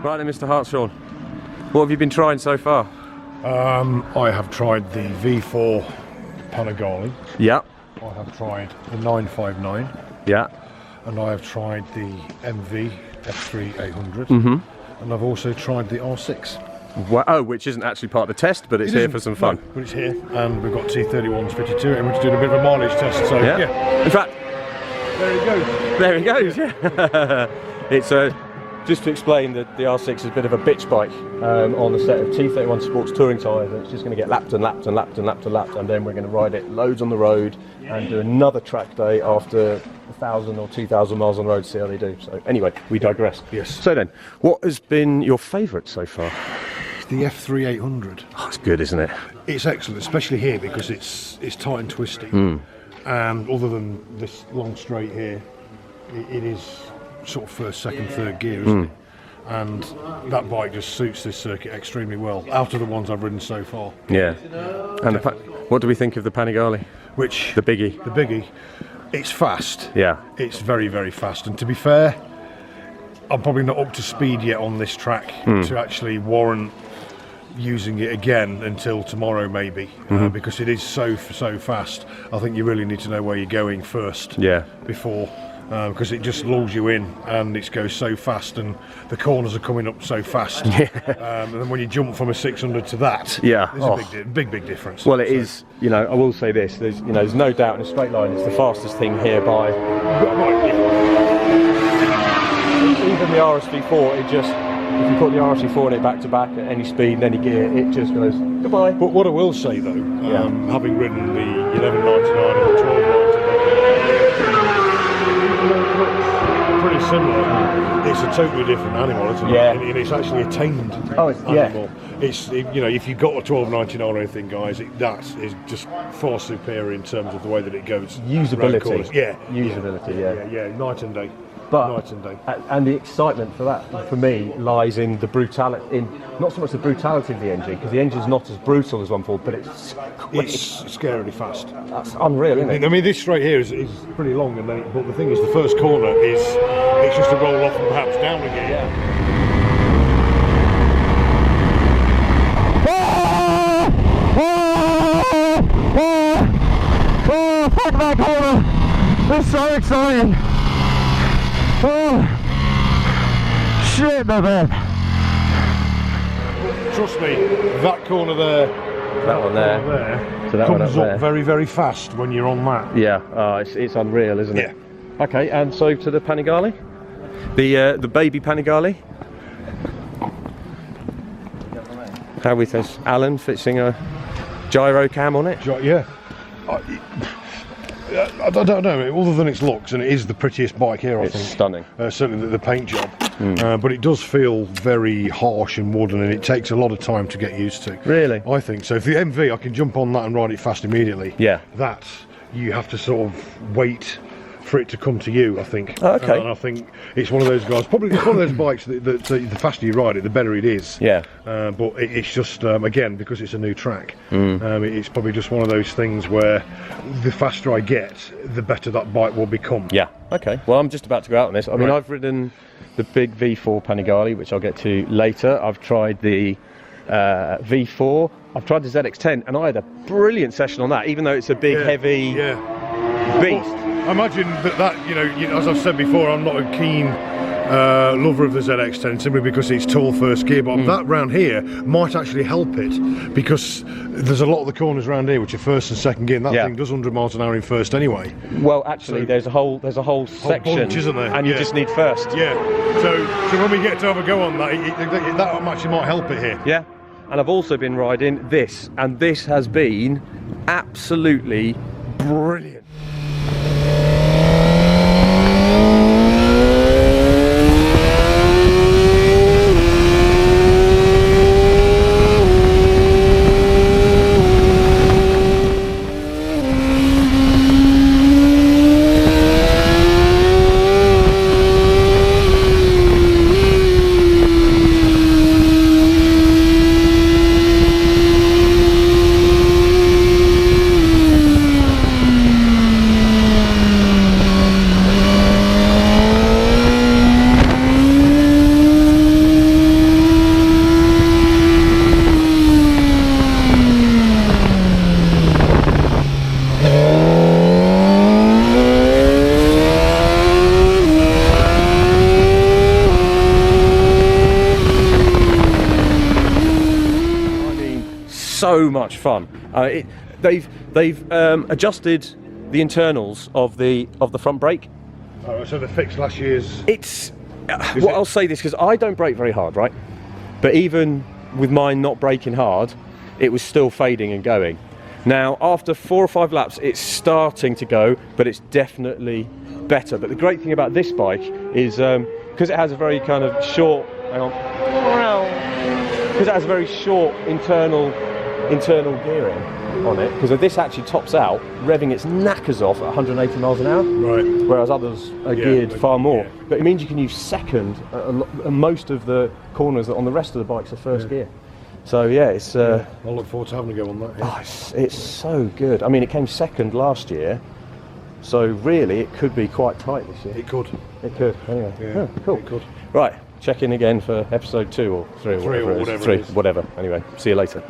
Right then, Mr. Hartshorn, what have you been trying so far? I have tried the V4 Panigale. Yeah. I have tried the 959. Yeah. And I have tried the MV F3 800. Mm-hmm. And I've also tried the R6. Wow, oh, which isn't actually part of the test, but it's here for some fun. No, but it's here, and we've got T31s fitted to it, and we're doing a bit of a mileage test. So yeah. In fact, there he goes. There he goes. Yeah. It's just to explain that the R6 is a bit of a bitch bike on a set of T31 Sports touring tyres, and it's just going to get lapped and lapped and lapped and lapped and lapped, and then we're going to ride it loads on the road and do another track day after 1,000 or 2,000 miles on the road to see how they do. So anyway, we digress. Yes. So then, what has been your favourite so far? The F3 800. Oh, it's good, isn't it? It's excellent, especially here because it's tight and twisty. And other than this long straight here, it is sort of first, second, third gear, isn't it? And that bike just suits this circuit extremely well, out of the ones I've ridden so far. Yeah. And what do we think of the Panigale? Which? The biggie. The biggie. It's fast. Yeah. It's very, very fast. And to be fair, I'm probably not up to speed yet on this track to actually warrant using it again until tomorrow maybe, because it is so fast. I think you really need to know where you're going first. Yeah. Before. Because it just lulls you in and it goes so fast and the corners are coming up so fast. And then when you jump from a 600 to that, there's a big difference. Well, it is, you know, I will say this, there's no doubt in a straight line it's the fastest thing here by even the RSV4. It just, if you put the RSV4 in it back to back at any speed and any gear, it just goes goodbye. But what I will say though, having ridden the 1199 and the 1299, pretty similar. It's a totally different animal, isn't it? And it's actually a tamed animal. It's, you know, if you've got a 1299 or anything, guys, that is just far superior in terms of the way that it goes. Usability. Usability. Yeah. Night and day. But night and day. And the excitement for that, for me, lies in the brutality, in not so much the brutality of the engine, because the engine's not as brutal as 1.4, but it's quick. It's scarily fast. That's unreal, isn't it? I mean, this straight here is pretty long, and then, but the thing is, the first corner it's just a roll off and perhaps down again. Yeah. Oh, fuck that corner! It's so exciting! Oh, shit, my man. Trust me, that corner there, that one there, so that comes up very, very fast when you're on that. Yeah, it's unreal, isn't it? Yeah. Okay, and so to the Panigale, the baby Panigale. How we think? Alan fixing a gyro cam on it? Yeah. I don't know, other than its looks, and it is the prettiest bike here, I think. It's stunning. Certainly the paint job. But it does feel very harsh and wooden, and it takes a lot of time to get used to. Really? I think so. If the MV, I can jump on that and ride it fast immediately. Yeah. That, you have to sort of wait for it to come to you, I think. Oh, okay. And I think it's one of those guys, probably it's one of those bikes that the faster you ride it, the better it is. Yeah. But it's just, again, because it's a new track, it's probably just one of those things where the faster I get, the better that bike will become. Yeah. Okay. Well, I'm just about to go out on this. I mean, I've ridden the big V4 Panigale, which I'll get to later. I've tried the V4. I've tried the ZX10, and I had a brilliant session on that, even though it's a big, heavy beast. I imagine that you know, as I've said before, I'm not a keen lover of the ZX10 simply because it's tall first gear, but that round here might actually help it, because there's a lot of the corners around here which are first and second gear, and that thing does 100 miles an hour in first anyway. Well, actually, so there's a whole section, bunch, isn't there? And you just need first. Yeah. So when we get to have a go on that, that actually might help it here. Yeah. And I've also been riding this, and this has been absolutely brilliant. so much fun. They've adjusted the internals of the front brake. Oh, so they fixed last year's. I'll say this because I don't brake very hard, right? But even with mine not braking hard, it was still fading and going. Now, after 4 or 5 laps, it's starting to go, but it's definitely better. But the great thing about this bike is because it has a very kind of short, because it has a very short internal gearing on it, because this actually tops out revving its knackers off at 180 miles an hour, Right. whereas others are geared far more. But it means you can use second and most of the corners on the rest of the bikes are first gear. So yeah, it's. I'll look forward to having a go on that. Oh, it's so good. I mean, it came second last year, so really it could be quite tight this year. It could. It could. Anyway, Yeah, cool. it could. Right, check in again for episode 2 or 3 or whatever. Or whatever it is. Whatever. Anyway, see you later.